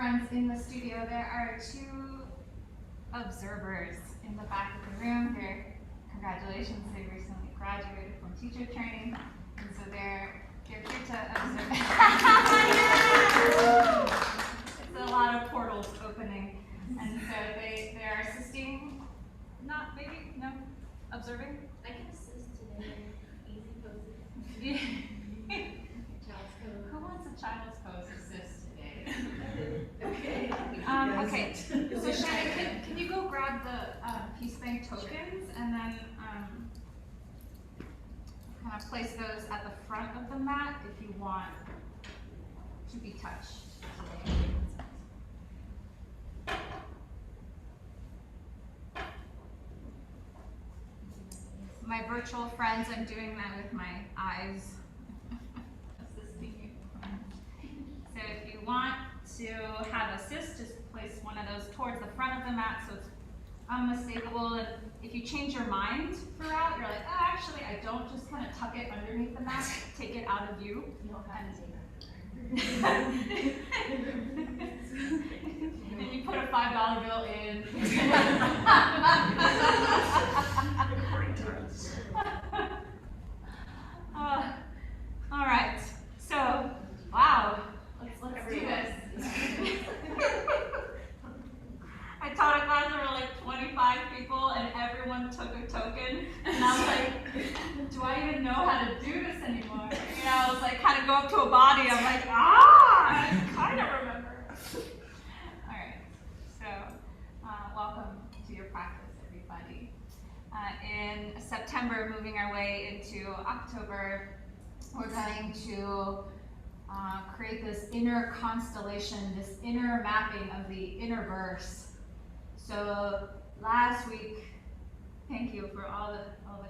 friends in the studio. There are two observers in the back of the room. Congratulations, they recently graduated from teacher training, and so they're here to observe. It's a lot of portals opening, and so they are assisting, observing? I can assist today. Easy poses. Child's pose. Who wants a child's pose assist today? Okay. Okay, so Shannon, can you go grab the Peace Bank tokens and then kind of place those at the front of the mat if you want to be touched today. My virtual friends, I'm doing that with my eyes. Assisting you. So if you want to have assist, just place one of those towards the front of the mat so it's unmistakable. And if you change your mind throughout, you're like, oh, actually, I don't, just kind of tuck it underneath the mat, take it out of view. You don't have to take And you put a $5 bill in. All right, so, wow, let's do this. I taught a class, there were like 25 people and everyone took a token. And I was like, do I even know how to do this anymore? You know, I was like, kind of go up to a body. I'm like, I kind of remember. All right, so welcome to your practice, everybody. In September, moving our way into October, we're going to create this inner constellation, this inner mapping of the inner verse. So last week, thank you for all the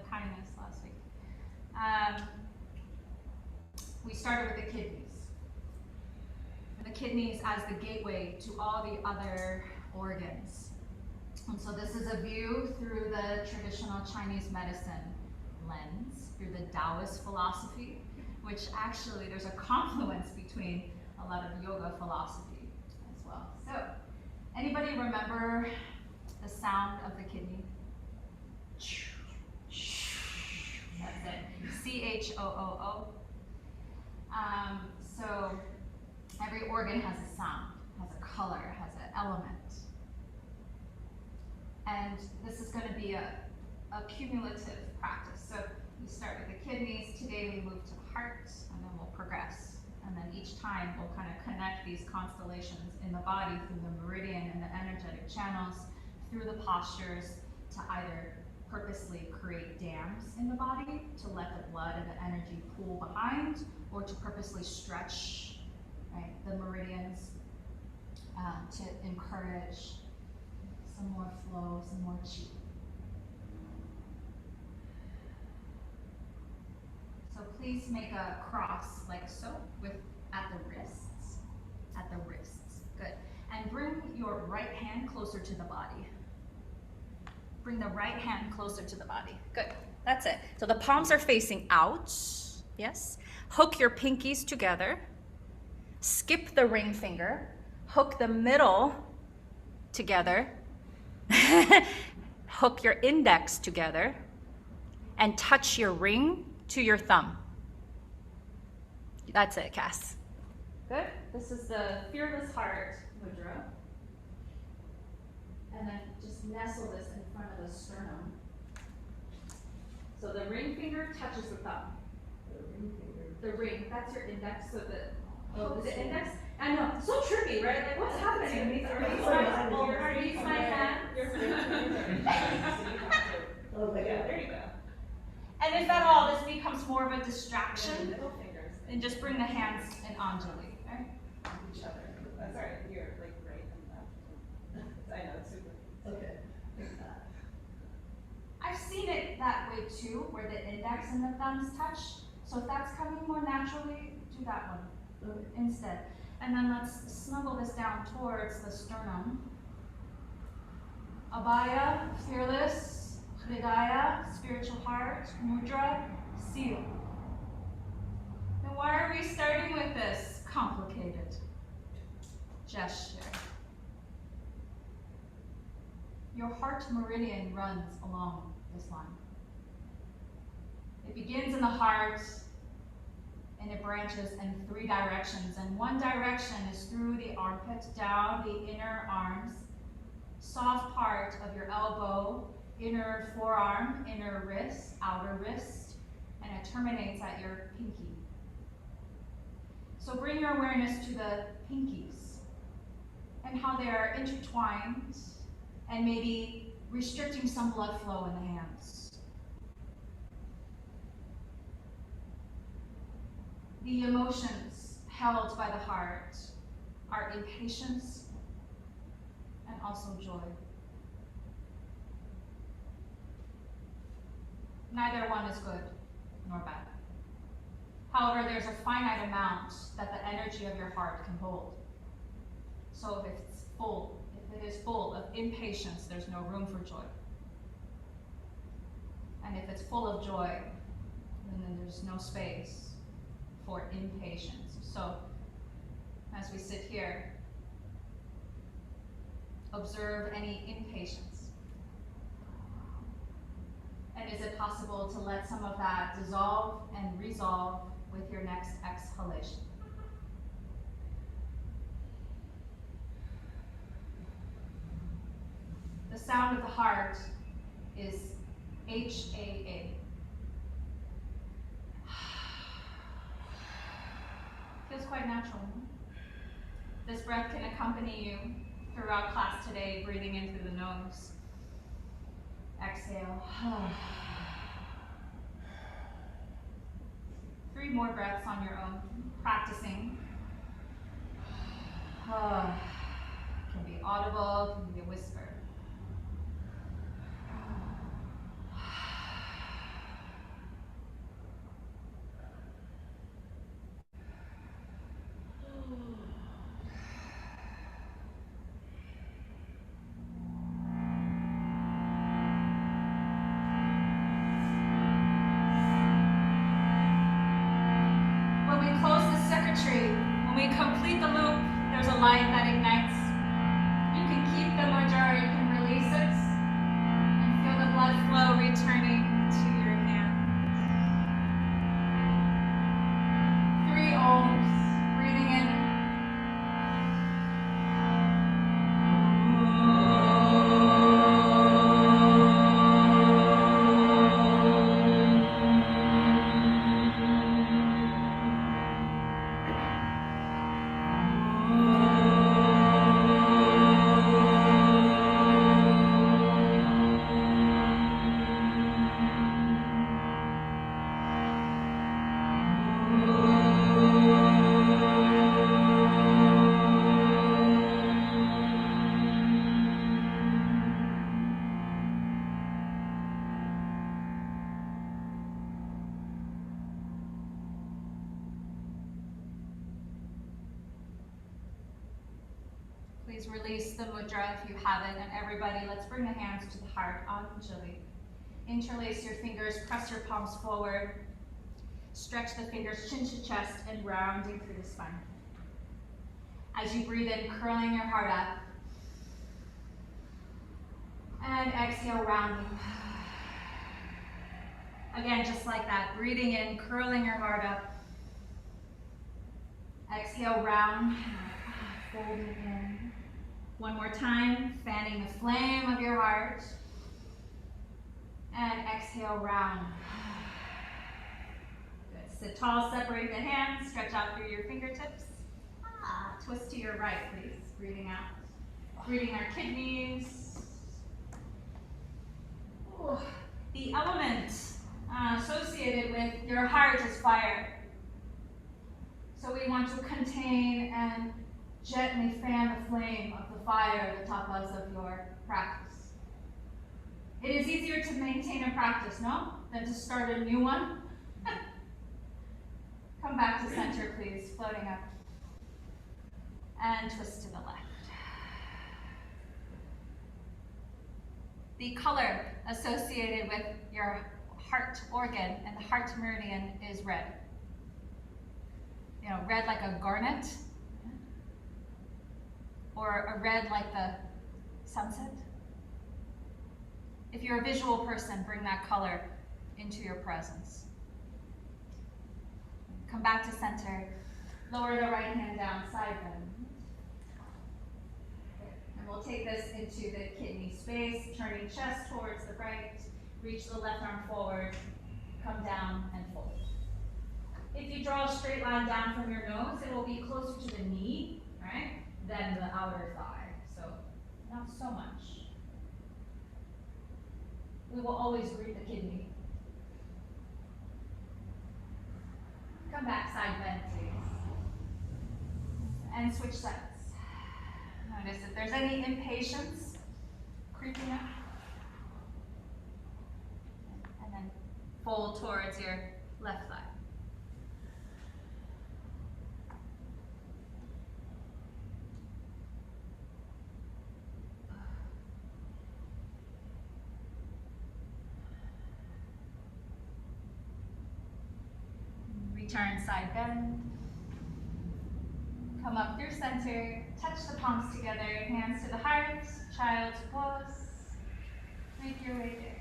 kindness last week. We started with the kidneys. And the kidneys as the gateway to all the other organs. And so this is a view through the traditional Chinese medicine lens, through the Taoist philosophy, which actually there's a confluence between a lot of yoga philosophy as well. So, anybody remember the sound of the kidney? That's it. C-H-O-O-O. So every organ has a sound, has a color, has an element. And this is going to be a cumulative practice. So we start with the kidneys. Today we move to the heart, and then we'll progress. And then each time we'll kind of connect these constellations in the body through the meridian and the energetic channels, through the postures, to either purposely create dams in the body to let the blood and the energy pool behind, or to purposely stretch, right, the meridians to encourage some more flow, some more chi. So please make a cross like so, at the wrists, good. And bring your right hand closer to the body. Bring the right hand closer to the body, good, that's it. So the palms are facing out, yes. Hook your pinkies together, skip the ring finger, hook the middle together, hook your index together, and touch your ring to your thumb. That's it, Cass. Good. This is the Fearless Heart Mudra. And then just nestle this in front of the sternum. So the ring finger touches the thumb. The ring, that's your index. So the index. I know, so tricky, right? Like, what's happening? Are these my hands? Oh my God, there you go. And if at all this becomes more of a distraction, then just bring the hands in Anjali, right? Each other. That's all right. You're like right and left. I know, it's super. Okay. I've seen it that way too, where the index and the thumbs touch. So if that's coming more naturally, do that one instead. And then let's snuggle this down towards the sternum. Abhaya, fearless, Hridaya, spiritual heart, mudra, seal. Now why are we starting with this? Complicated. gesture. Your heart meridian runs along this line. It begins in the heart and it branches in 3 directions. And one direction is through the armpit, down the inner arms, soft part of your elbow, inner forearm, inner wrist, outer wrist, and it terminates at your pinky. So bring your awareness to the pinkies and how they are intertwined and maybe restricting some blood flow in the hands. The emotions held by the heart are impatience and also joy. Neither one is good nor bad. However, there's a finite amount that the energy of your heart can hold. So if it is full of impatience, there's no room for joy. And if it's full of joy, then there's no space for impatience. So as we sit here, observe any impatience. And is it possible to let some of that dissolve and resolve with your next exhalation? The sound of the heart is H-A-A. Feels quite natural. This breath can accompany you throughout class today, breathing in through the nose. Exhale. 3 more breaths on your own, practicing. Can be audible, can be a whisper. When we complete the loop, there's a light that ignites. You can keep the mudra, you can release it, and feel the blood flow returning to your hand. 3 ohms, breathing in. Please release the mudra if you have it, and everybody, let's bring the hands to the heart, Anjali. Interlace your fingers, press your palms forward, stretch the fingers chin to chest and rounding through the spine. As you breathe in, curling your heart up, and exhale, rounding. Again, just like that, breathing in, curling your heart up, exhale, round, folding in. One more time, fanning the flame of your heart. And exhale, round. Good. Sit tall, separate the hands, stretch out through your fingertips. Twist to your right, please. Breathing out. Breathing our kidneys. Ooh. The element associated with your heart is fire. So we want to contain and gently fan the flame of the fire, the tapas of your practice. It is easier to maintain a practice, no? Than to start a new one. Come back to center, please, floating up. And twist to the left. The color associated with your heart organ and the heart meridian is red. You know, red like a garnet. or a red like the sunset. If you're a visual person, bring that color into your presence. Come back to center. Lower the right hand down, side bend. And we'll take this into the kidney space, turning chest towards the right. Reach the left arm forward, come down and fold. If you draw a straight line down from your nose, it will be closer to the knee, right, than the outer thigh. So not so much. We will always greet the kidney. Come back, side bend, please. And switch sides. Notice if there's any impatience creeping up. And then fold towards your left thigh. Return, side bend. Come up through center, touch the palms together, hands to the heart, child's pose. Make your way there.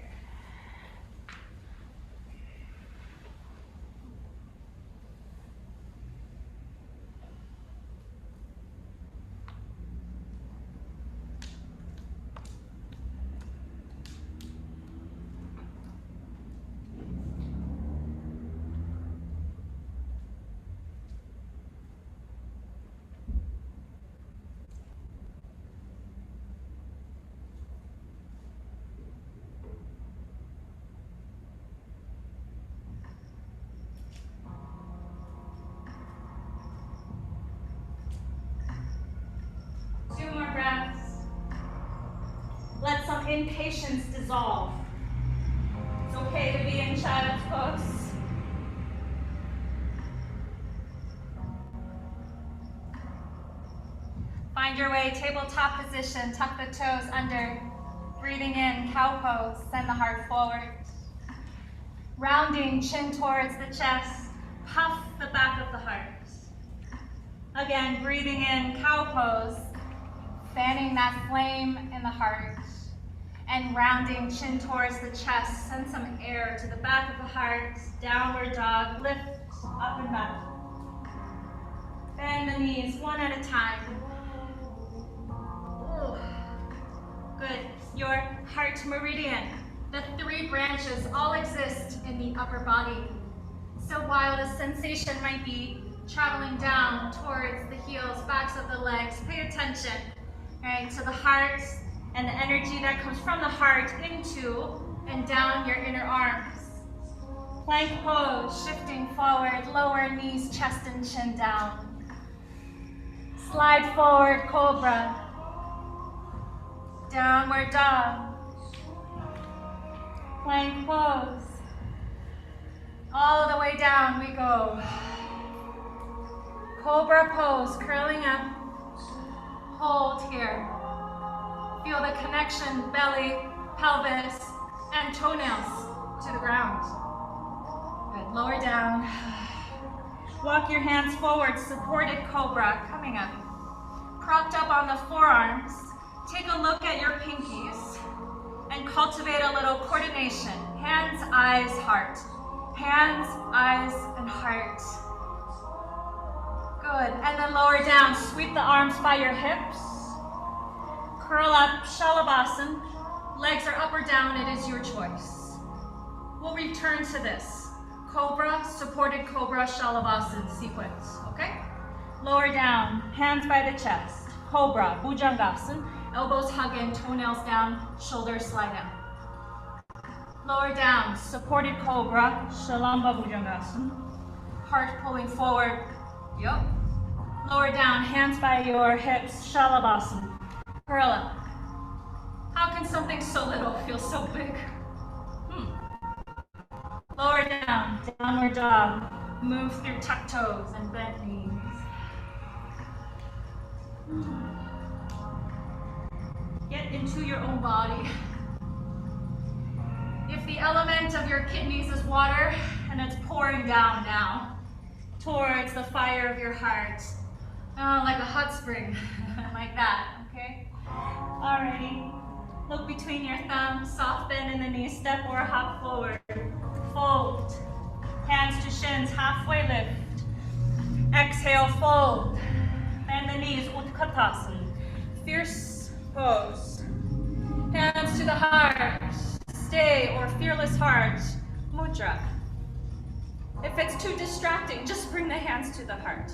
Let some impatience dissolve. It's okay to be in child's pose. Find your way, tabletop position, tuck the toes under. Breathing in, cow pose, send the heart forward. Rounding, chin towards the chest, puff the back of the heart. Again, breathing in, cow pose, fanning that flame in the heart. And rounding, chin towards the chest, send some air to the back of the heart. Downward dog, lift up and back. Bend the knees one at a time. Ooh. Good. Your heart meridian. The 3 branches all exist in the upper body. So while the sensation might be traveling down towards the heels, backs of the legs, pay attention, right, to the heart and the energy that comes from the heart into and down your inner arms. Plank pose, shifting forward, lower knees, chest and chin down. Slide forward, cobra. Downward dog. Plank pose. All the way down we go. Cobra pose, curling up. Hold here. Feel the connection, belly, pelvis, and toenails to the ground. Good, lower down. Walk your hands forward, supported cobra, coming up. Propped up on the forearms. Take a look at your pinkies and cultivate a little coordination. Hands, eyes, heart. Hands, eyes, and heart. Good, and then lower down. Sweep the arms by your hips. Curl up, Shalabhasana. Legs are up or down, it is your choice. We'll return to this. Cobra, supported cobra, Shalabhasana sequence, okay? Lower down, hands by the chest. Cobra, Bhujangasana. Elbows hug in, toenails down, shoulders slide down. Lower down, supported cobra, Shalamba Bhujangasana. Heart pulling forward, yup. Lower down, hands by your hips, Shalabhasana. Curl up. How can something so little feel so big? Lower down, downward dog. Move through tucked toes and bent knees. Get into your own body. If the element of your kidneys is water, and it's pouring down now towards the fire of your heart, Oh, like a hot spring, like that, okay? Alrighty. Look between your thumbs, soft bend in the knees, step or hop forward. Fold. Hands to shins, halfway lift. Exhale, fold. Bend the knees, Utkatasana. Fierce pose. Hands to the heart. Stay or fearless heart. Mudra. If it's too distracting, just bring the hands to the heart.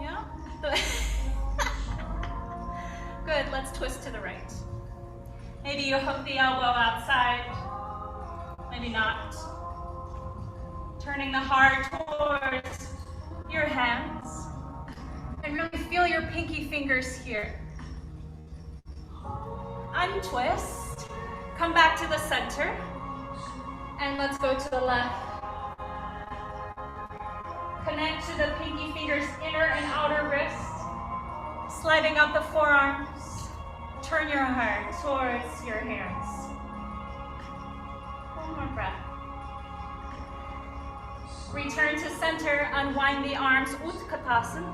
Yeah? Good, let's twist to the right. Maybe you hook the elbow outside. Maybe not. Turning the heart towards your hands. And really feel your pinky fingers here. Untwist. Come back to the center. And let's go to the left. Connect to the pinky fingers, inner and outer wrist. Sliding up the forearms. Turn your heart towards your hands. One more breath. Return to center, unwind the arms, Utkatasana.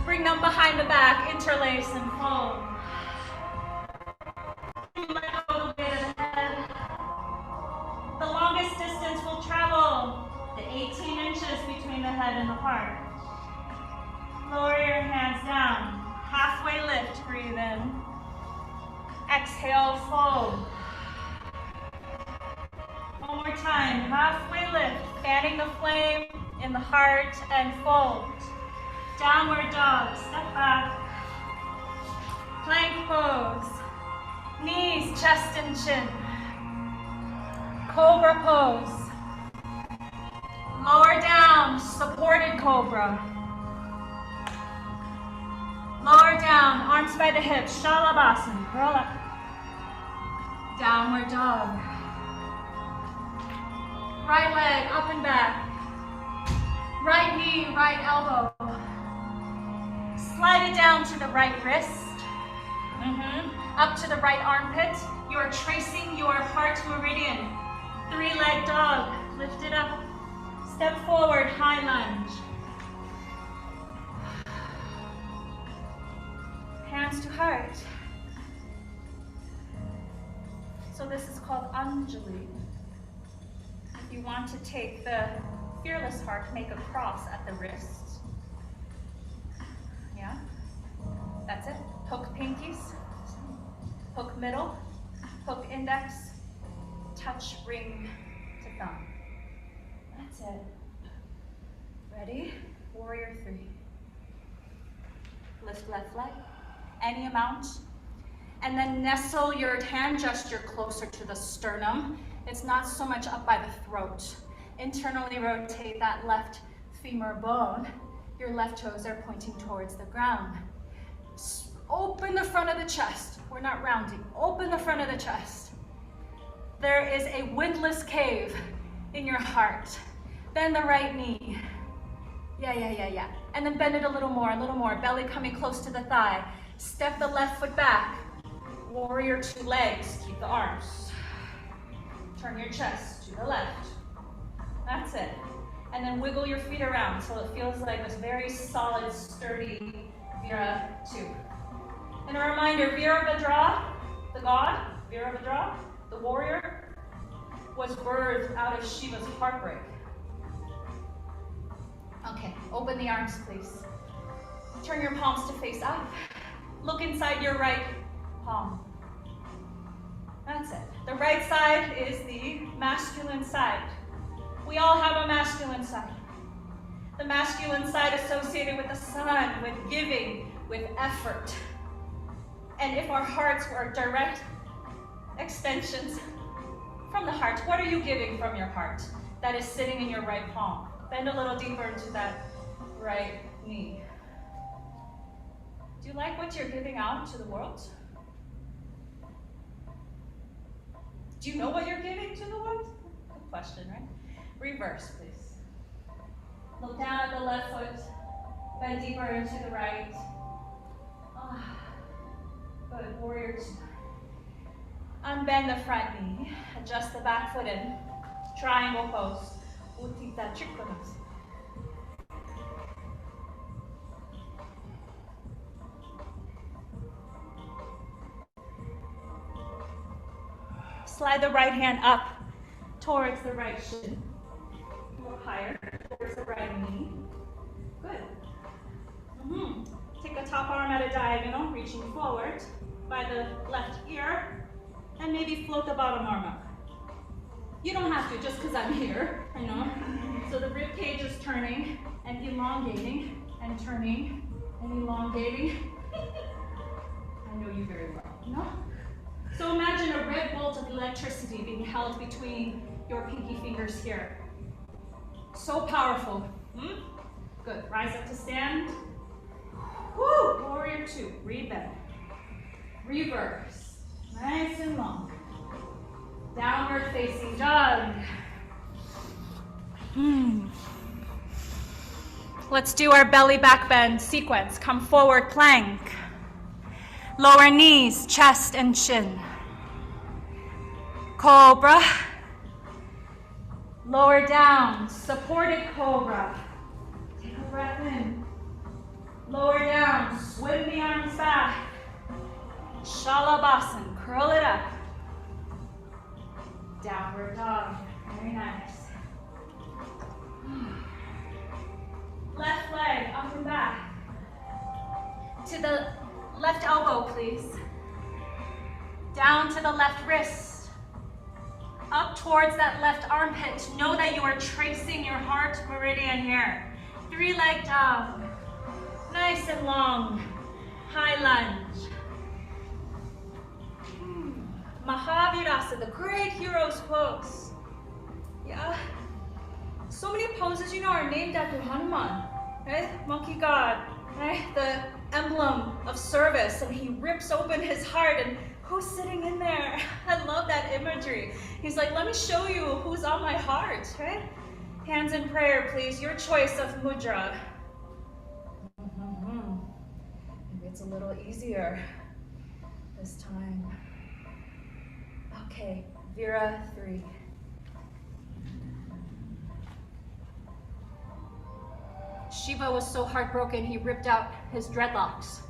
Bring them behind the back, interlace and fold. Let go a bit of the head. The longest distance we'll travel, the 18 inches between the head and the heart. Lower your hands down. Halfway lift, breathe in. Exhale, fold. One more time, halfway lift, fanning the flame in the heart and fold. Downward dog, step back. Plank pose. Knees, chest and chin. Cobra pose. Lower down, supported cobra. Lower down, arms by the hips, Shalabhasana, curl up. Downward dog. Right leg up and back. Right knee, right elbow. Slide it down to the right wrist. Up to the right armpit. You are tracing your heart meridian. 3-leg dog. Lift it up. Step forward, high lunge. Hands to heart. So this is called Anjali. If you want to take the fearless heart, make a cross at the wrist. Yeah? That's it. Hook pinkies. Hook middle. Hook index. Touch ring to thumb. That's it. Ready? Warrior 3. Lift left leg. Any amount. And then nestle your hand gesture closer to the sternum. It's not so much up by the throat. Internally rotate that left femur bone. Your left toes are pointing towards the ground. Open the front of the chest. We're not rounding. Open the front of the chest. There is a windless cave in your heart. Bend the right knee. Yeah. And then bend it a little more. Belly coming close to the thigh. Step the left foot back. Warrior 2 legs. Keep the arms. Turn your chest to the left. That's it. And then wiggle your feet around so it feels like this very solid, sturdy Vira 2. And a reminder, Virabhadra, the god, Virabhadra, the warrior, was birthed out of Shiva's heartbreak. Okay, open the arms, please. Turn your palms to face up. Look inside your right palm. That's it. The right side is the masculine side. We all have a masculine side. The masculine side associated with the sun, with giving, with effort. And if our hearts were direct extensions from the heart, what are you giving from your heart that is sitting in your right palm? Bend a little deeper into that right knee. Do you like what you're giving out to the world? Do you know what you're giving to the world? Good question, right? Reverse, please. Look down at the left foot. Bend deeper into the right. Good, warrior 2. Unbend the front knee. Adjust the back foot in. Triangle pose. Utthita Trikonasana. Slide the right hand up towards the right shin. A little higher towards the right knee. Good. Take the top arm at a diagonal, reaching forward by the left ear, and maybe float the bottom arm up. You don't have to, just because I'm here, I know. So the rib cage is turning and elongating and turning and elongating. I know you very well, no? So imagine a red bolt of electricity being held between your pinky fingers here. So powerful. Good. Rise up to stand. Woo! Warrior 2. Rebend. Reverse. Nice and long. Downward facing dog. Let's do our belly back bend sequence. Come forward, plank. Lower knees, chest and chin. Cobra. Lower down, supported cobra. Take a breath in. Lower down, swim the arms back. Shalabhasana, curl it up. Downward dog, very nice. Left leg up and back. To the left elbow, please. Down to the left wrist. Up towards that left armpit. Know that you are tracing your heart meridian here. 3-leg dog. Nice and long. High lunge. Mahavirasa, the great hero's pose. Yeah. So many poses, you know, are named after Hanuman, right? Monkey God, right? The emblem of service, and he rips open his heart, and who's sitting in there? I love that imagery. He's like, let me show you who's on my heart, right? Hands in prayer, please. Your choice of mudra. Maybe it's a little easier this time. Okay, Vira 3. Shiva was so heartbroken, he ripped out his dreadlocks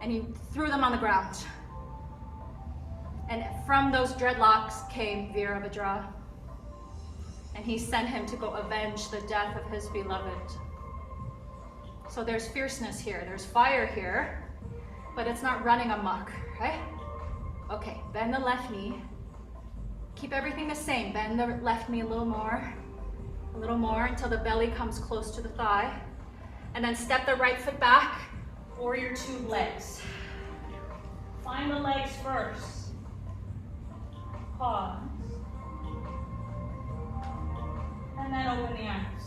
and he threw them on the ground. And from those dreadlocks came Virabhadra, and he sent him to go avenge the death of his beloved. So there's fierceness here, there's fire here, but it's not running amok, right? Okay, bend the left knee. Keep everything the same. Bend the left knee a little more until the belly comes close to the thigh. And then step the right foot back, warrior 2 legs. Find the legs first. Pause. And then open the arms.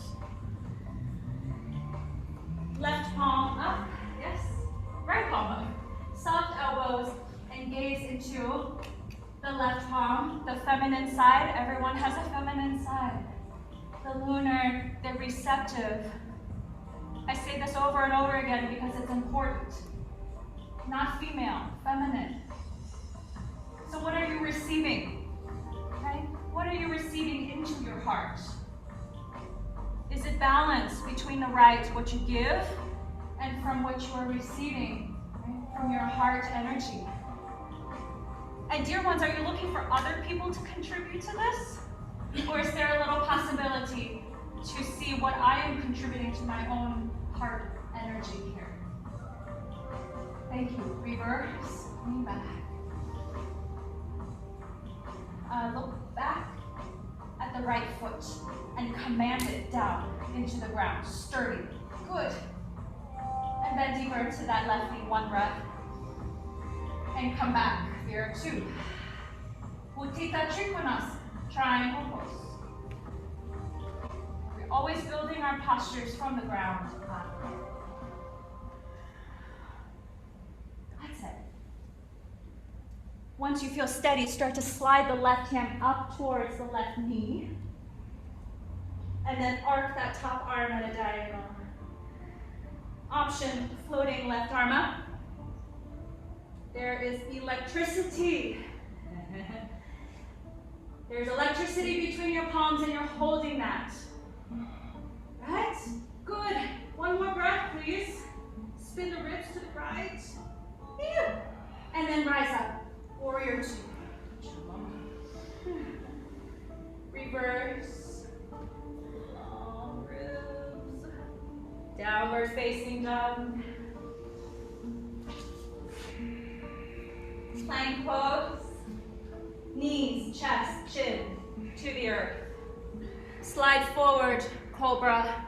Left palm up, yes. Right palm up. Soft elbows and gaze into the left palm, the feminine side. Everyone has a feminine side. The lunar, the receptive. I say this over and over again because it's important. Not female, feminine. So what are you receiving? Okay? What are you receiving into your heart? Is it balance between the right, what you give, and from what you are receiving, right? From your heart energy? And dear ones, are you looking for other people to contribute to this? Or is there a little possibility to see what I am contributing to my own heart energy here? Thank you. Reverse, lean back. Look back at the right foot and command it down into the ground. Sturdy. Good. And bend deeper to that left knee. 1 breath. And come back. Here, 2. Utthita Trikonasana. Triangle pose. We're always building our postures from the ground. That's it. Once you feel steady, start to slide the left hand up towards the left knee. And then arc that top arm at a diagonal. Option, floating left arm up. There is electricity. There's electricity between your palms and you're holding that. Right? Good. 1 more breath, please. Spin the ribs to the right. And then rise up. Warrior 2. Downward facing dog. Plank pose. Knees, chest, chin to the earth. Slide forward, cobra.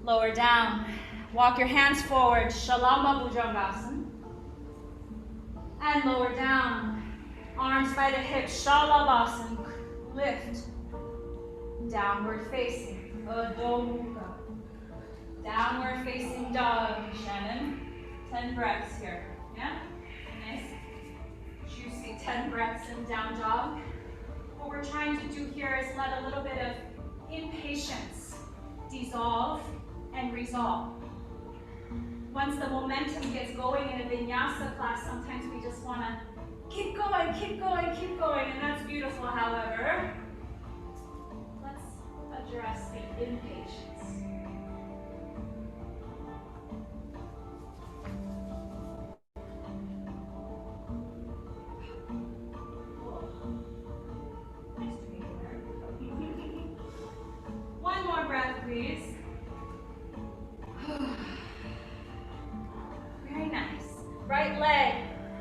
Lower down. Walk your hands forward, Shalamba Bhujangasana. And lower down. Arms by the hips, Shalabhasana. Lift. Downward facing, Adho Mukha. Downward facing dog, Shannon. 10 breaths here, yeah? Nice, juicy 10 breaths in down dog. What we're trying to do here is let a little bit of impatience dissolve and resolve. Once the momentum gets going in a vinyasa class, sometimes we just want to keep going, keep going, keep going, and that's beautiful, however. Let's address the impatience. Nice to meet you. One more breath, please. Very nice. Right leg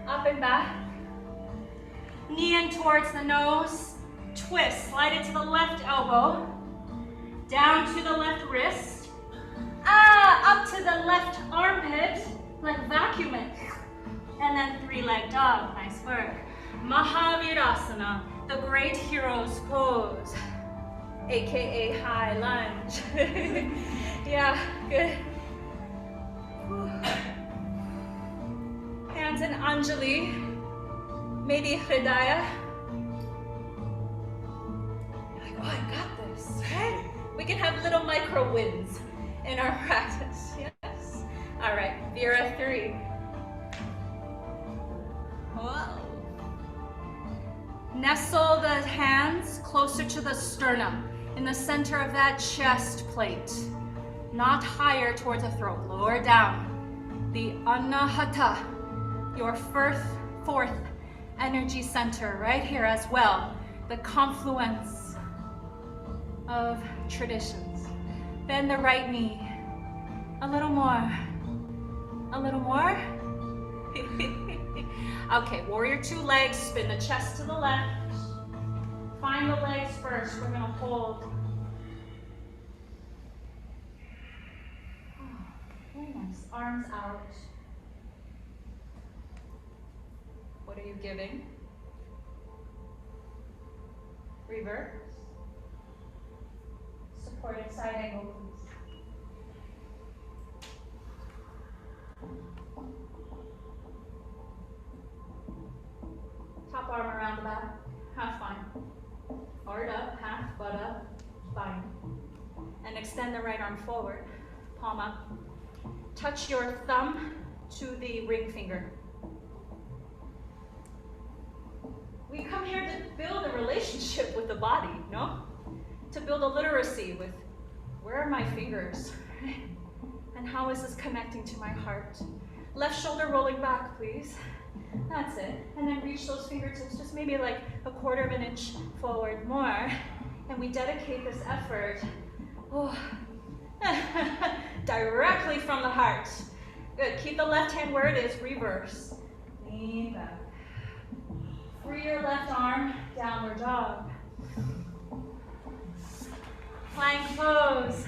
up and back. Knee in towards the nose. Twist. Slide it to the left elbow. Down to the left wrist. Up to the left armpit. Like vacuum it. And then 3-leg dog. Nice work. Mahavirasana. The great hero's pose. AKA high lunge. Yeah, good. Hands in Anjali, maybe Hridaya. Like, oh, I got this, right? We can have little micro wins in our practice, yes. All right, Vira 3. Whoa. Nestle the hands closer to the sternum, in the center of that chest plate. Not higher towards the throat, lower down. The Anahata, your fourth energy center right here as well. The confluence of traditions. Bend the right knee. A little more. A little more. Okay, warrior 2 legs, spin the chest to the left. Find the legs first, we're gonna hold. Very nice, arms out. What are you giving? Reverse. Supported side angle, please. Top arm around the back, half spine. Hard up, half butt up, spine. And extend the right arm forward, palm up. Touch your thumb to the ring finger. We come here to build a relationship with the body, no? To build a literacy with where are my fingers? And how is this connecting to my heart? Left shoulder rolling back, please. That's it. And then reach those fingertips just maybe like a 1/4 of an inch forward more. And we dedicate this effort directly from the heart. Good. Keep the left hand where it is. Reverse. Lean back. Free your left arm. Downward dog. Plank pose.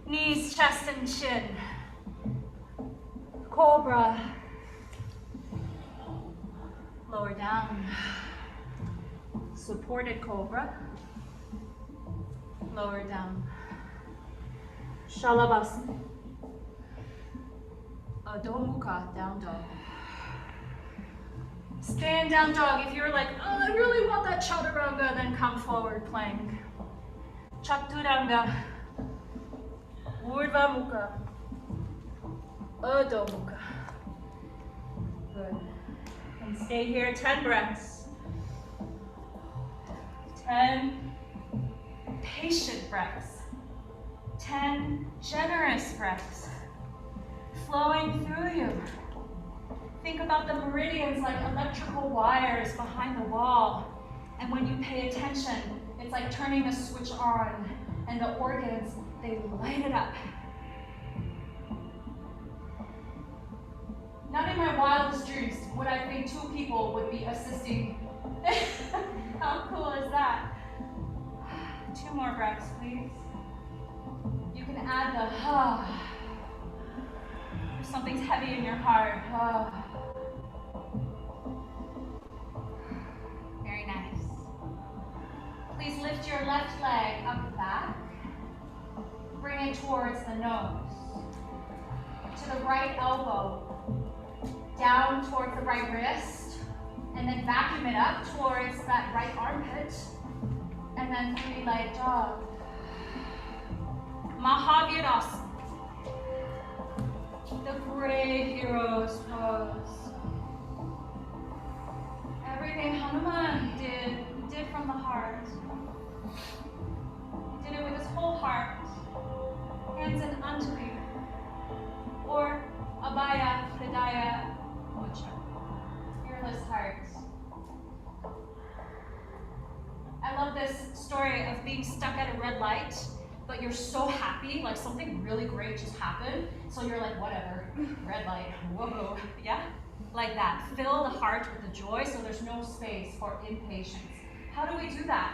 Knees, chest, and chin. Cobra. Lower down. Supported cobra. Lower down. Shalabhasana. Adho Mukha, down dog. Stay in down dog. If you're like, oh, I really want that chaturanga, then come forward, plank. Chaturanga. Urdhva Mukha. Adho Mukha. Good. And stay here 10 breaths. 10 patient breaths. 10 generous breaths. Flowing through you. Think about the meridians like electrical wires behind the wall. And when you pay attention, it's like turning a switch on and the organs, they light it up. Not in my wildest dreams would I think 2 people would be assisting. How cool is that? 2 more breaths, please. You can add the if something's heavy in your heart. Very nice. Please lift your left leg up the back. Bring it towards the nose. To the right elbow. Down towards the right wrist. And then vacuum it up towards that right armpit. And then 3-leg dog. Mahavirasana. The great hero's pose. Everything Hanuman did, he did from the heart. He did it with his whole heart. Hands in Anjali. Or Abhaya Hridaya Mudra. Fearless heart. I love this story of being stuck at a red light, but you're so happy, like something really great just happened, so you're like, whatever, red light, whoa, yeah? Like that. Fill the heart with the joy so there's no space for impatience. How do we do that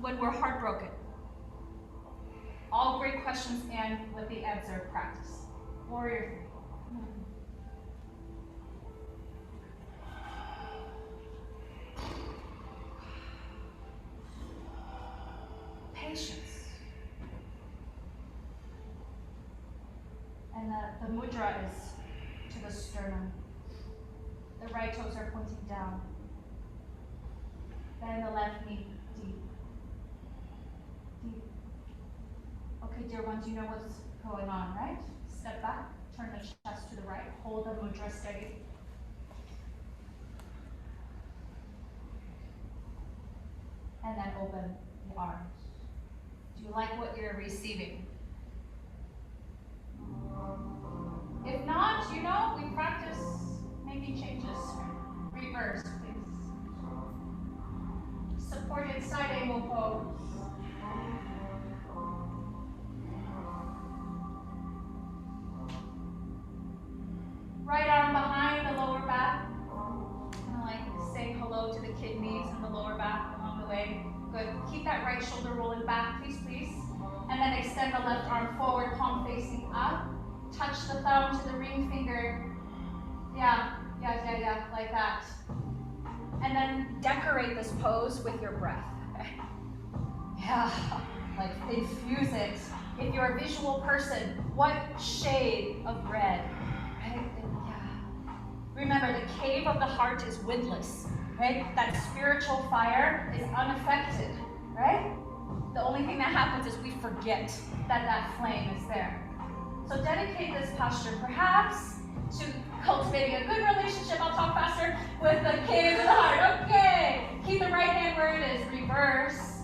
when we're heartbroken? All great questions end with the answer: practice. Warrior 3. Patience. And the mudra is to the sternum. The right toes are pointing down. Bend the left knee deep. Deep. Okay, dear ones, you know what's going on, right? Step back, turn the chest to the right, hold the mudra steady. And then open the arms. Do you like what you're receiving? If not, you know, we practice making changes. Reverse, please. Supported side angle pose. Right arm behind the lower back. Kind of like saying hello to the kidneys and the lower back along the way. Good. Keep that right shoulder rolling back, please, please. And then extend the left arm forward, palm facing up. Touch the thumb to the ring finger. Yeah, like that. And then decorate this pose with your breath. Okay? Yeah, like infuse it. If you're a visual person, what shade of red? Right? Yeah. Remember, the cave of the heart is windless, right? That spiritual fire is unaffected, right? The only thing that happens is we forget that that flame is there. So dedicate this posture perhaps to cultivating a good relationship, I'll talk faster, with the cave of the heart. Okay, keep the right hand where it is, reverse.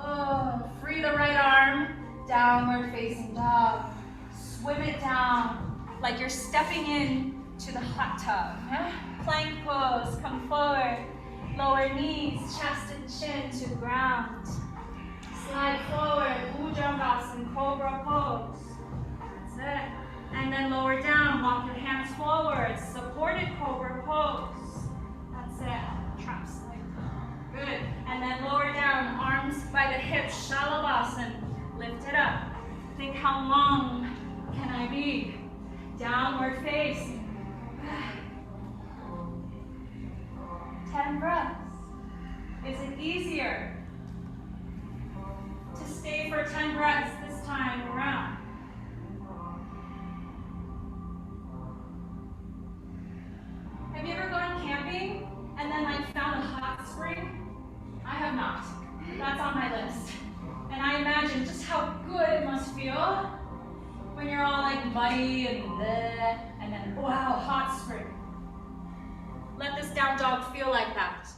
Oh, free the right arm, downward facing dog. Swim it down like you're stepping in to the hot tub. Plank pose, come forward. Lower knees, chest and chin to the ground. Slide forward, Bhujangasana, cobra pose. That's it. And then lower down, walk your hands forward. Supported cobra pose. That's it. Trap slide. Good. And then lower down, arms by the hips, Shalabhasana. Lift it up. Think, how long can I be? Downward facing. 10 breaths. Is it easier to stay for 10 breaths this time around? Have you ever gone camping and then found a hot spring? I have not. That's on my list. And I imagine just how good it must feel when you're all muddy and bleh, and then wow, hot spring. Let this down dog feel like that.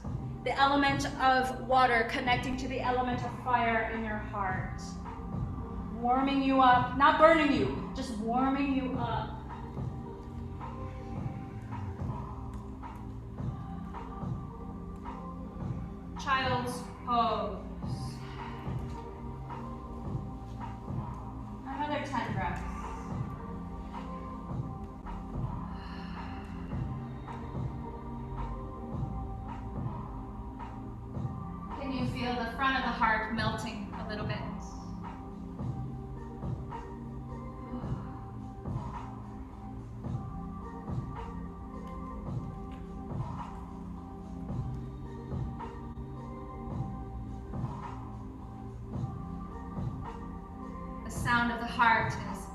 The element of water connecting to the element of fire in your heart. Warming you up, not burning you, just warming you up. Child's pose. Another 10 breaths. sound of the heart is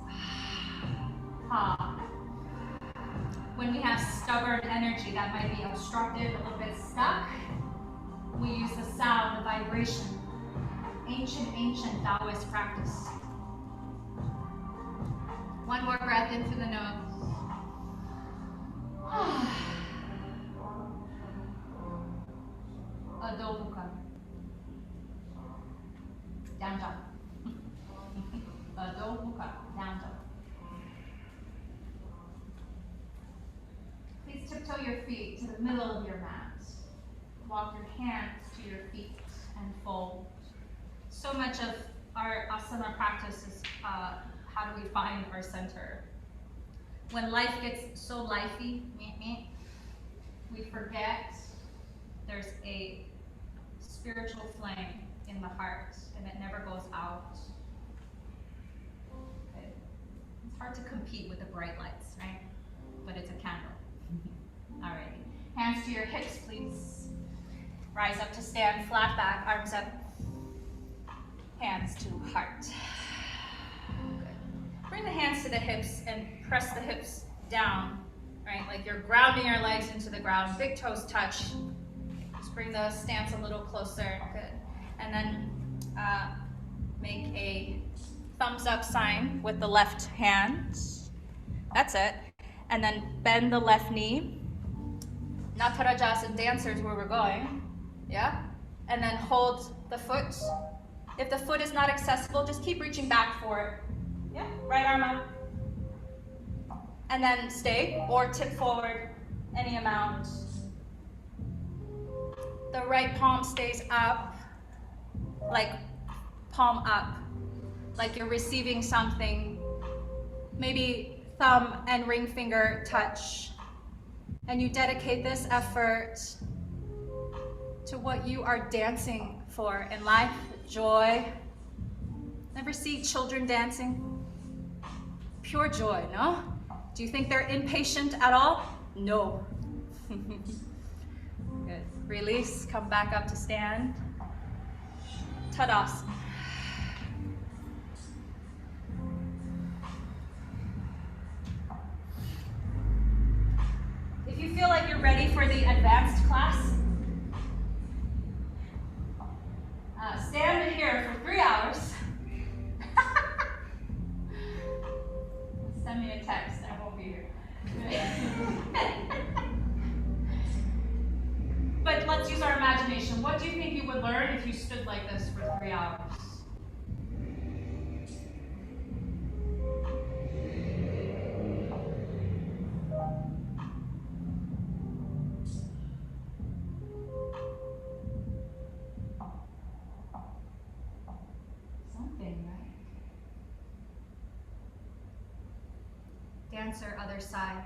ha. When we have stubborn energy that might be obstructed, a little bit stuck, we use the sound, the vibration. Ancient Taoist practice. One more breath in through the nose. Adho Mukha. Down dog. Adho Mukha. Down dog. Please tiptoe your feet to the middle of your mat. Walk your hands to your feet and fold. So much of our asana practice is how do we find our center. When life gets so lifey, we forget there's a spiritual flame in the heart and it never goes out. Okay. It's hard to compete with the bright lights, right? But it's a candle. Alrighty. Hands to your hips, please. Rise up to stand, flat back, arms up. Hands to heart. Good. Bring the hands to the hips and press the hips down, right? Like you're grounding your legs into the ground. Big toes touch. Just bring the stance a little closer. Good. And then make a thumbs up sign with the left hand. That's it. And then bend the left knee. Natarajasana, dancers, where we're going. Yeah? And then hold the foot. If the foot is not accessible, just keep reaching back for it. Yeah? Right arm up. And then stay or tip forward any amount. The right palm stays up, like palm up, like you're receiving something. Maybe thumb and ring finger touch. And you dedicate this effort to what you are dancing for in life, joy. Never see children dancing? Pure joy, no? Do you think they're impatient at all? No. Good. Release, come back up to stand. Tadasana. If you feel like you're ready for the advanced class, stand in here for 3 hours. Send me a text, I won't be here. But let's use our imagination. What do you think you would learn if you stood like this for 3 hours? Something, right? Dancer, other side.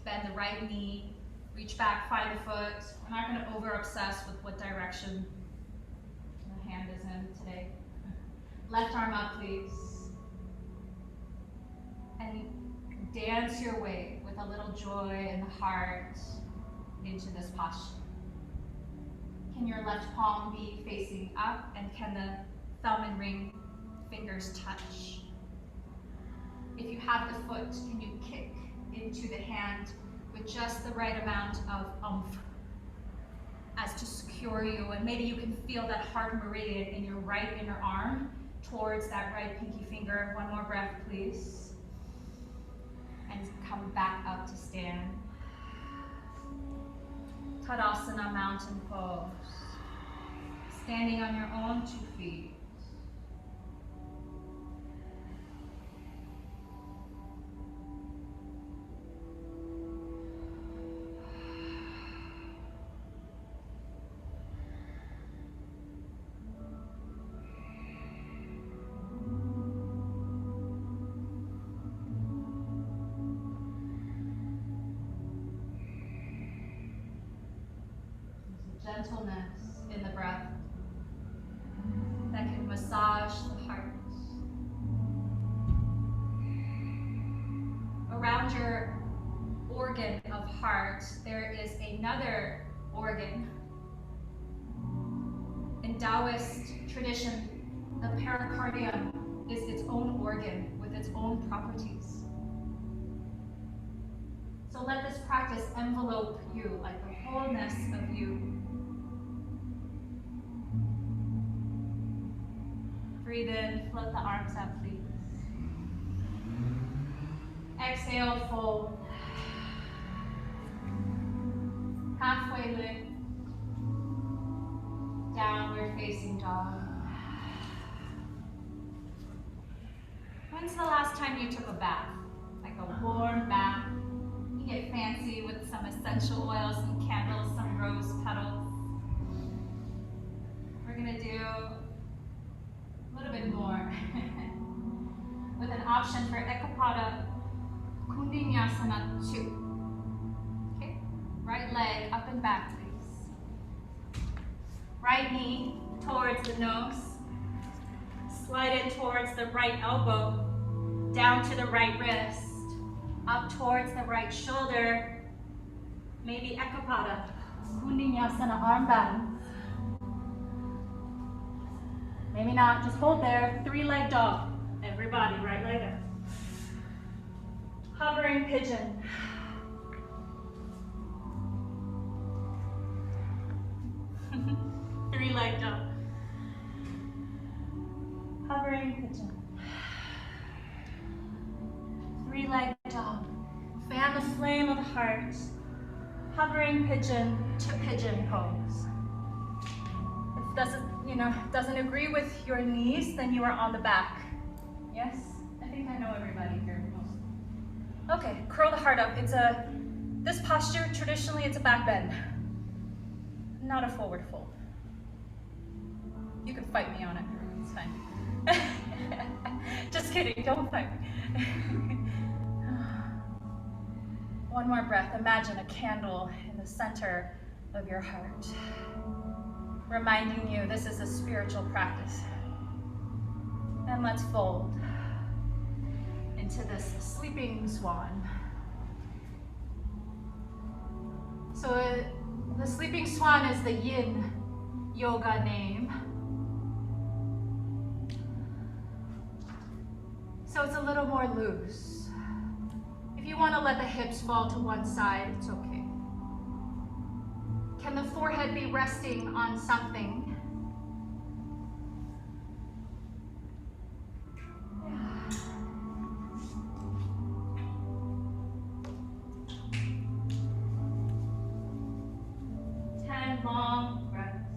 Bend the right knee, reach back, find the foot. We're not going to over-obsess with what direction the hand is in today. Left arm up, please. And dance your way with a little joy in the heart into this posture. Can your left palm be facing up, and can the thumb and ring fingers touch? If you have the foot, can you kick into the hand with just the right amount of oomph as to secure you, and maybe you can feel that heart meridian in your right inner arm towards that right pinky finger. One more breath, please. And come back up to stand. Tadasana, mountain pose. Standing on your own 2 feet. Gentleness in the breath that can massage the heart. Around your organ of heart, there is another organ. In Taoist tradition, The pericardium is its own organ with its own properties. So let this practice envelope you like the wholeness of you. Breathe in, float the arms out, please. Exhale, fold. Halfway lift. Downward facing dog. When's the last time you took a bath? Like a warm bath? You get fancy with some essential oils, some candles, some rose petals. We're gonna do a little bit more with an option for Ekapada Kundinyasana 2. Okay, right leg up and back, please. Right knee towards the nose. Slide it towards the right elbow, down to the right wrist, up towards the right shoulder. Maybe Ekapada Kundinyasana arm balance. Maybe not, just hold there. 3-leg dog. Everybody, right leg up. Hovering pigeon. Three-leg dog. Hovering pigeon. 3-leg dog. Fan the flame of the heart. Hovering pigeon to pigeon pose. If doesn't agree with your knees, then you are on the back. Yes? I think I know everybody here most. Okay, curl the heart up. This posture, traditionally it's a back bend, not a forward fold. You can fight me on it, it's fine. Just kidding, don't fight me. One more breath. Imagine a candle in the center of your heart, reminding you this is a spiritual practice. And let's fold into this sleeping swan. So the sleeping swan is the yin yoga name. So it's a little more loose. If you want to let the hips fall to one side, it's okay. Can the forehead be resting on something? Long breaths.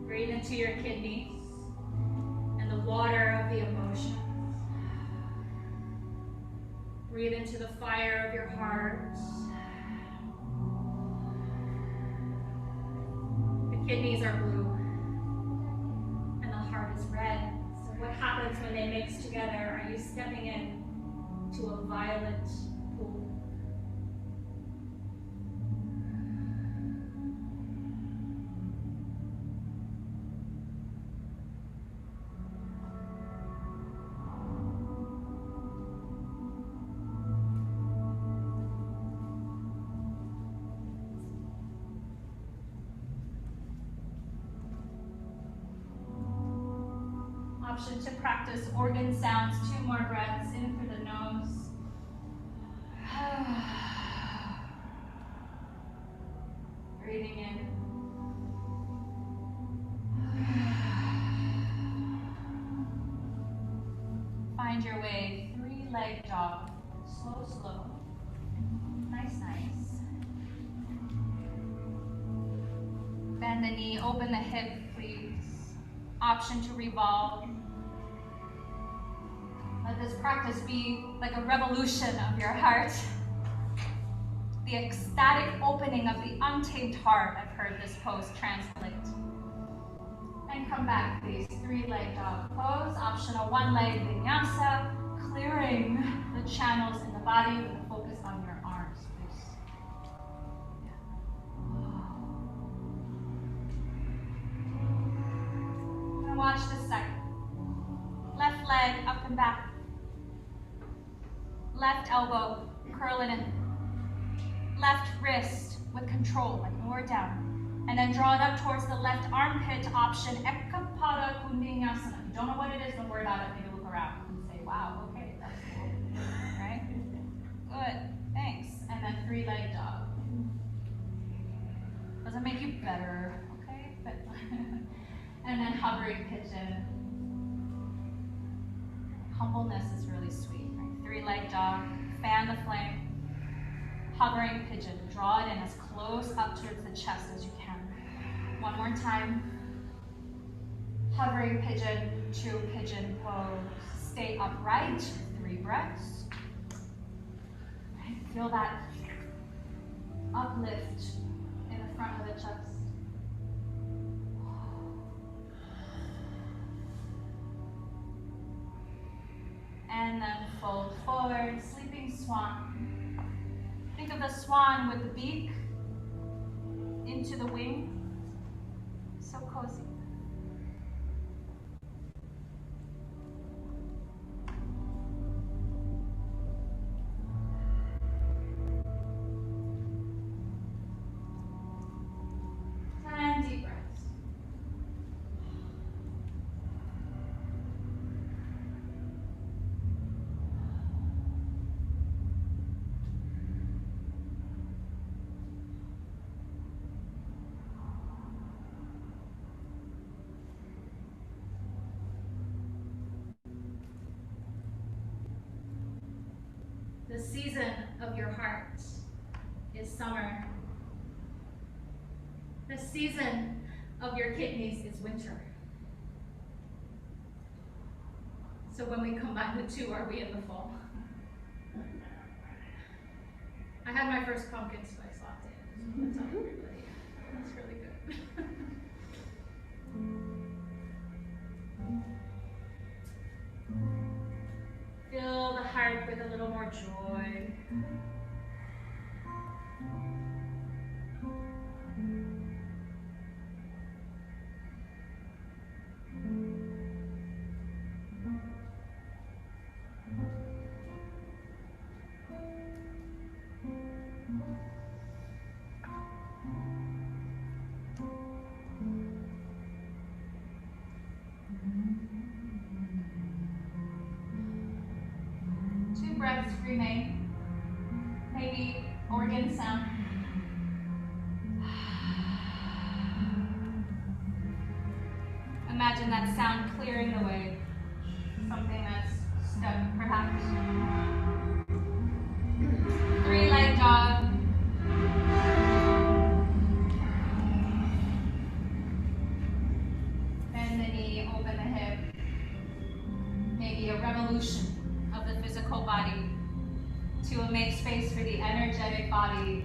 Breathe into your kidneys and the water of the emotions. Breathe into the fire of your heart. The kidneys are blue and the heart is red. So what happens when they mix together? Are you stepping in to a violet pool? Option to practice organ sounds, 2 more breaths in through the nose. Breathing in. Find your way, 3-leg dog. Slow, slow. Nice, nice. Bend the knee, open the hip, please. Option to revolve. Let this practice be like a revolution of your heart. The ecstatic opening of the untamed heart. I've heard this pose translate. And come back, please. 3-leg dog pose. Optional 1-leg vinyasa. Clearing the channels in the body with a focus on your arms, please. Now watch this second. Left leg up and back. Left elbow, curl it in. Left wrist with control, like lower down. And then draw it up towards the left armpit option, Ekapada Kundinyasana. If you don't know what it is, don't worry about it. Maybe look around and say, wow, okay, that's cool. Right? Good, thanks. And then 3-leg dog. Doesn't make you better, okay? But and then hovering pigeon. Humbleness is really sweet, right? 3-leg dog, fan the flame. Hovering pigeon, draw it in as close up towards the chest as you can. One more time. Hovering pigeon to pigeon pose. Stay upright, 3 breaths. Right. Feel that uplift in the front of the chest. And then fold forward, sleeping swan. Think of the swan with the beak into the wing. So cozy. And deep breaths. The season of your heart is summer. The season of your kidneys is winter. So when we combine the two, are we in the fall? I had my first pumpkin spice latte. I just want to tell everybody. That's really good. Fill the heart with a little more joy. Breaths remain. Maybe organ sound. Imagine that sound clearing the way. Something that's stuck, perhaps. 3-leg dog. Bend the knee, open the hip. Maybe a revolution of the physical body to make space for the energetic body.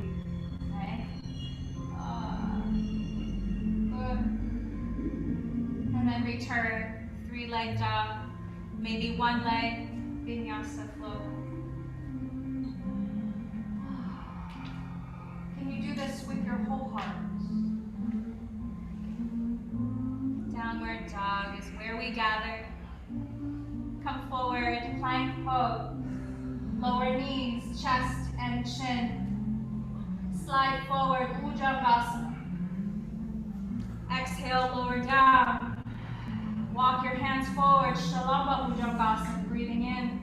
Okay? Good. And then return, 3-leg dog, maybe 1 leg, vinyasa flow. Can you do this with your whole heart? Downward dog is where we gather. Come forward, plank pose. Lower knees, chest and chin. Slide forward, Bhujangasana. Exhale, lower down. Walk your hands forward, Shalamba Bhujangasana, breathing in.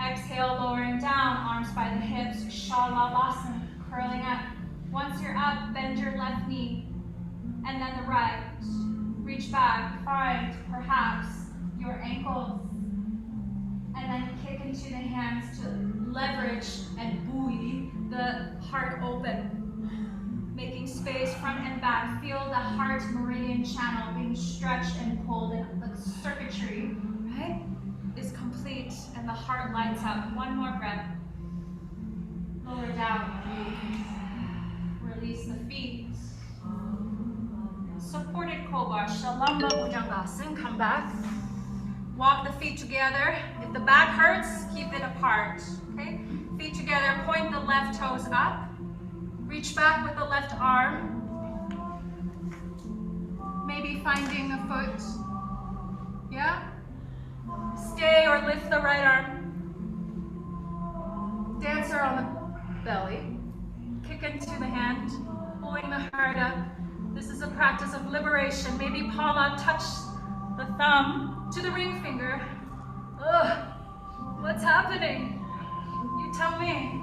Exhale, lowering down, arms by the hips, Shalabhasana, curling up. Once you're up, bend your left knee, and then the right. Reach back, find perhaps your ankles, and then kick into the hands to leverage and buoy the heart open. Making space front and back. Feel the heart meridian channel being stretched and pulled, and the circuitry, right, is complete, and the heart lights up. One more breath. Lower down. Release the feet. Supported cobra, Shalamba Bhujangasana. Come back. Walk the feet together. If the back hurts, keep it apart. Okay? Feet together, point the left toes up. Reach back with the left arm. Maybe finding a foot. Yeah? Stay or lift the right arm. Dancer on the belly. Kick into the hand, pulling the heart up. practice of liberation. Maybe palm touch the thumb to the ring finger. Ugh, what's happening? You tell me.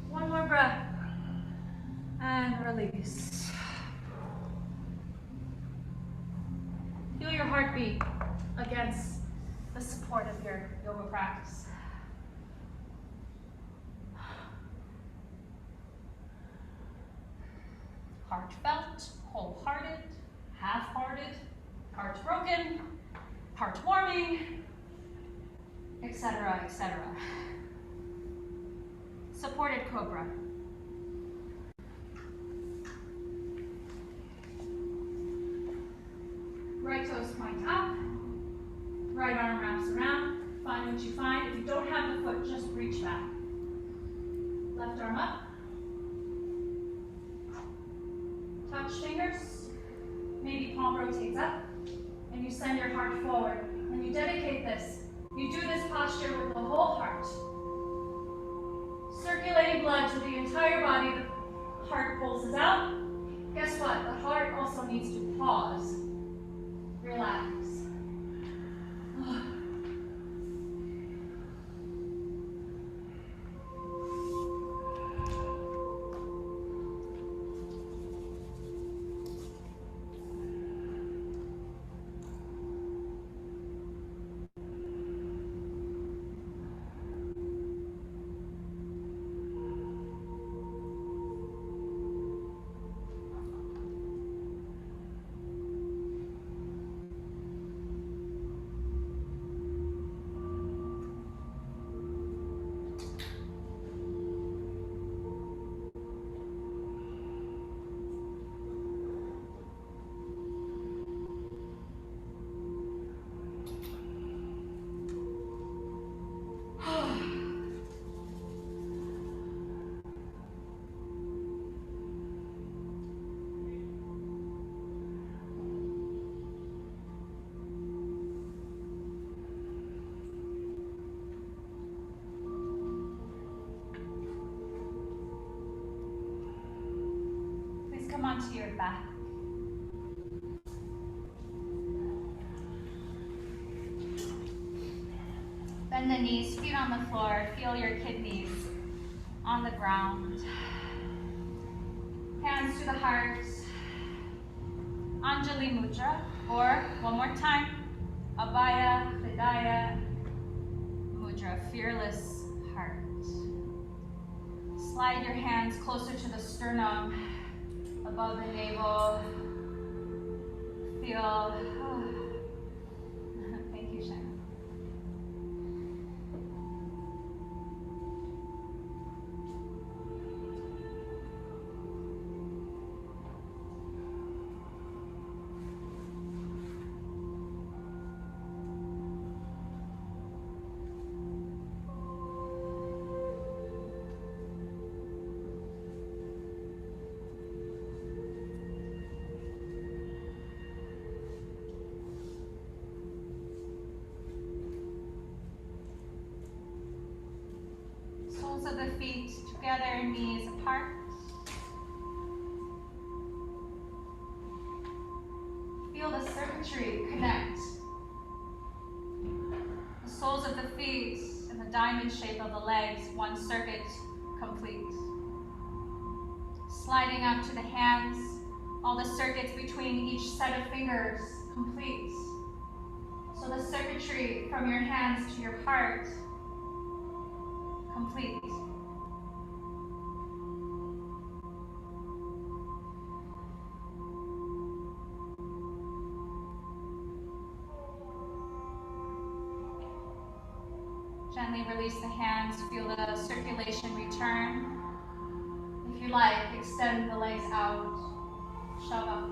One more breath. And release. Feel your heartbeat against the support of your yoga practice. Heartfelt, wholehearted, half-hearted, heartbroken, heartwarming, etc., etc. Supported cobra. Right toes point up, right arm wraps around. Find what you find. If you don't have the foot, just reach back. Left arm up. Touch fingers. Maybe palm rotates up. And you send your heart forward. And you dedicate this. You do this posture with the whole heart. Circulating blood to the entire body. The heart pulses out. Guess what? The heart also needs to pause. Relax. Come onto your back. Bend the knees, feet on the floor. Feel your kidneys on the ground. Hands to the heart. Anjali Mudra, or one more time, Abhaya Hridaya Mudra, fearless heart. Slide your hands closer to the sternum, above the navel. Feel, thank you, Shannon. Soles of the feet together, knees apart. Feel the circuitry connect. The soles of the feet and the diamond shape of the legs, one circuit complete. Sliding up to the hands, all the circuits between each set of fingers complete. So the circuitry from your hands to your heart complete. Gently release the hands, feel the circulation return. If you like, extend the legs out, shove up.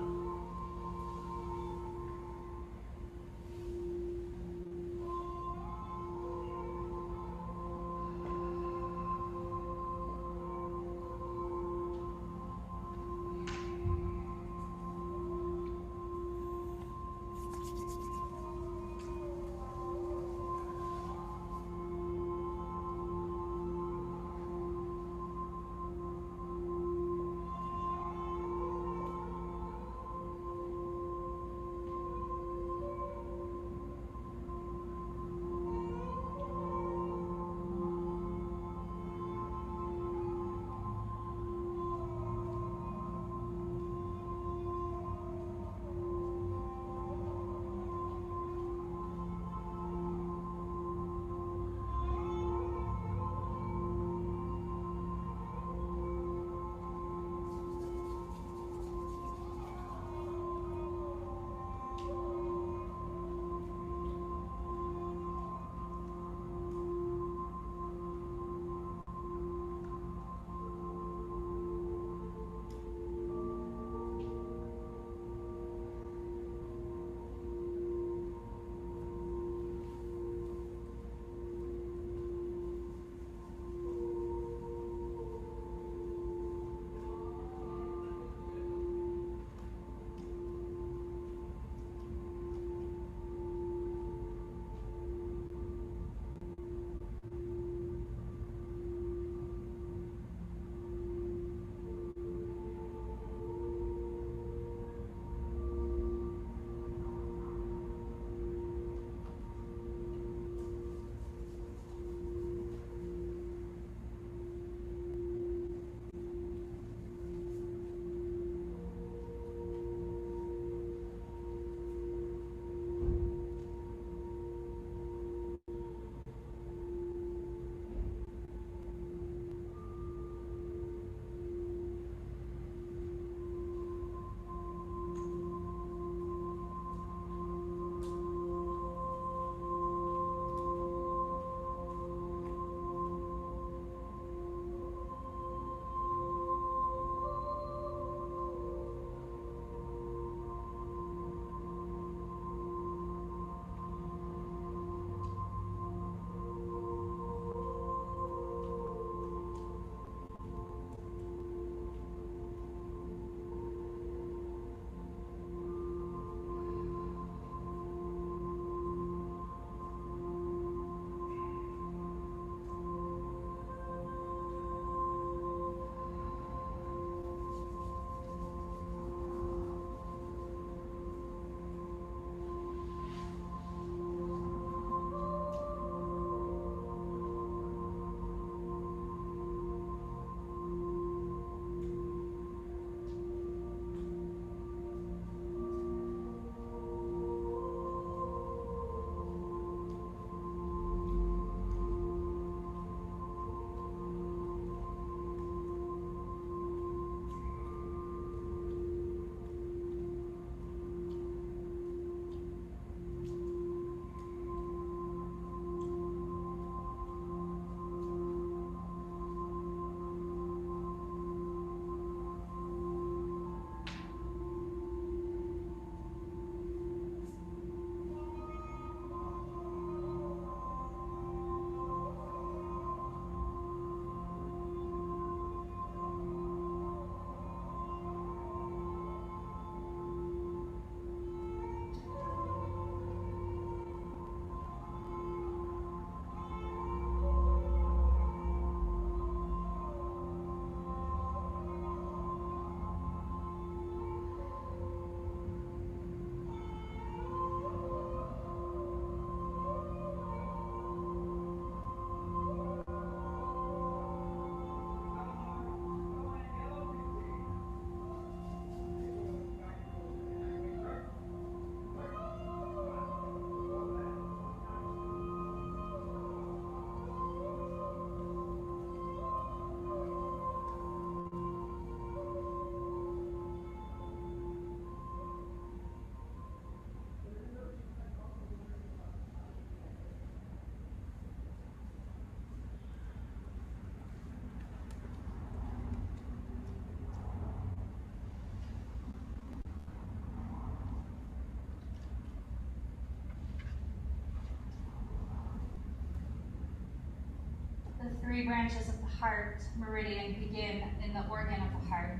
3 branches of the heart meridian begin in the organ of the heart.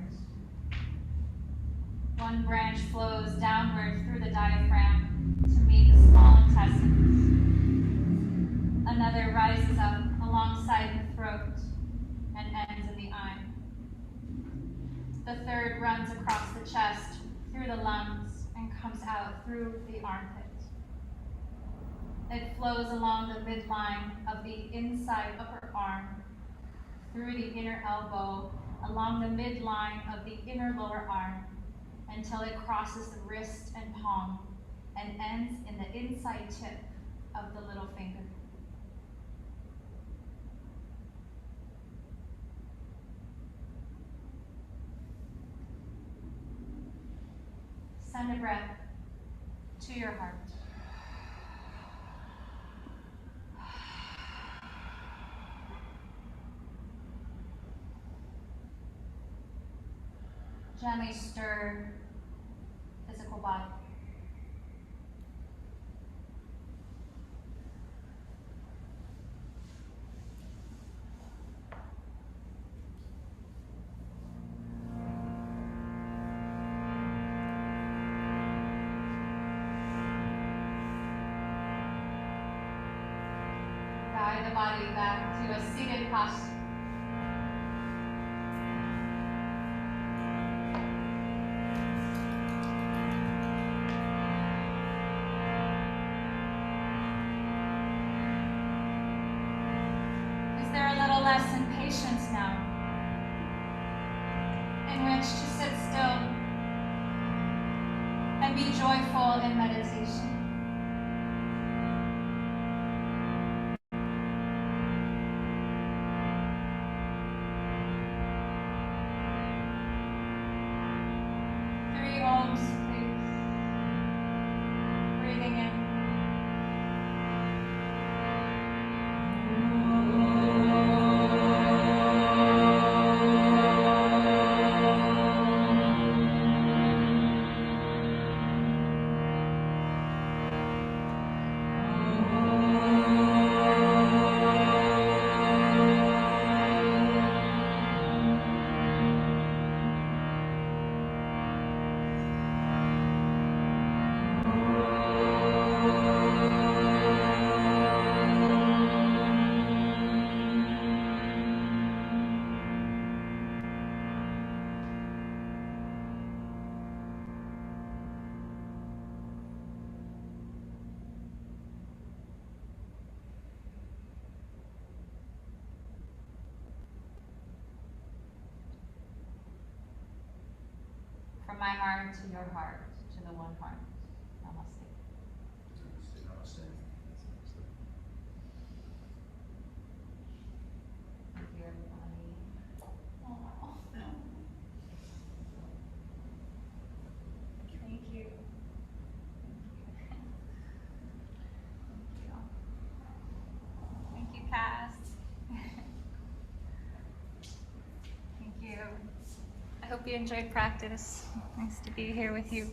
One branch flows downward through the diaphragm to meet the small intestines. Another rises up alongside the throat and ends in the eye. The third runs across the chest, through the lungs, and comes out through the armpit. It flows along the midline of the inside upper arm, through the inner elbow, along the midline of the inner lower arm, until it crosses the wrist and palm and ends in the inside tip of the little finger. Send a breath to your heart. Gently stir physical body. Guide the body back to a seated posture. Is there a little less impatience now, in which to sit still and be joyful in meditation? Breathing in. From my heart to your heart, to the one heart. Namaste. Namaste. Thank you, everybody. Aww. Thank you. Thank you, Cass. Thank you. I hope you enjoyed practice. Nice to be here with you.